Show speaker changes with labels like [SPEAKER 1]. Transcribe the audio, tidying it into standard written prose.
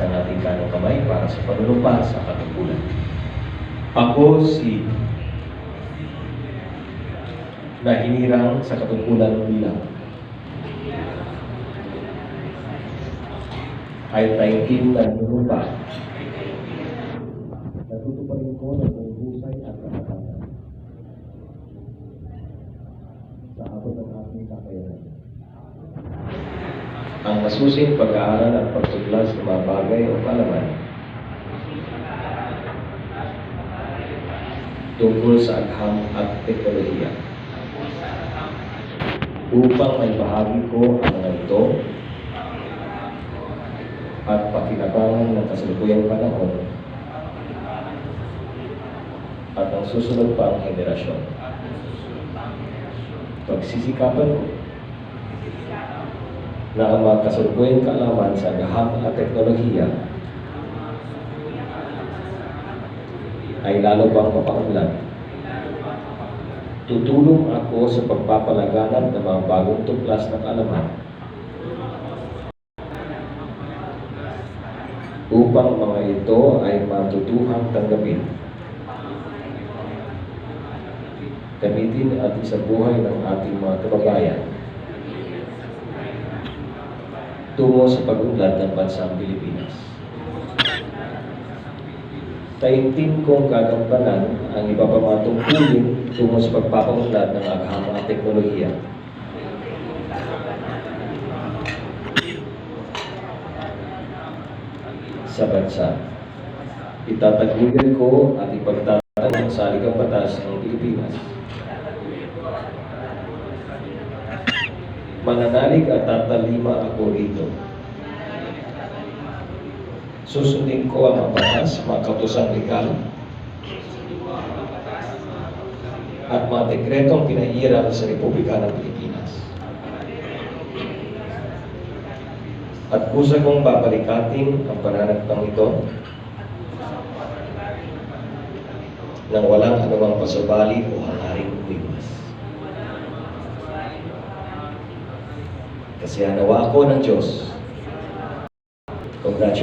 [SPEAKER 1] ng ating kanang kamay para sa panunumpa sa katungkulan. Ako si na hinirang sa katungkulan bilang ay 19 na nanunumpa. Natutuparin ko ng husay at kapatagan sa abot ng aking kakayanan. Ang masusing pag-aaral at pagtuklas ng mga bagay o kaalaman tungkol sa agham at teknolohiya upang may bahagi ko ang mga ito at pakinabangan ng kasalukuyang panahon at ang susunod pa ang henerasyon. Pagsisikapan ko na ang mga kasalukuyang kaalaman sa agham at teknolohiya ay lalo pang mapaunlad. Tutulong ako sa pagpapalaganap ng mga bagong tuklas ng kaalaman upang mga ito ay matutuhang tanggapin, gamitin at isabuhay ng ating mga kababayan tungo sa pag-unlad ng bansang Pilipinas. Taimtim kong gagampanan ang iba pa mga tungkulin tungo sa pagpapaunlad ng agham at teknolohiya. Sa bansa, itataguyod ko at ipagtatag ang saligang batas ng Pilipinas. Mananalig at tatalima ako rito. Susundin ko ang mga batas, mga kautosang legal, at mga dekretong pinairal sa Republika ng Pilipinas. At kusa kong babalikatin ang pananampang ito nang walang anumang pasabali o hangaring umiwas. Kasi nawa ako ng Diyos. Congratulations.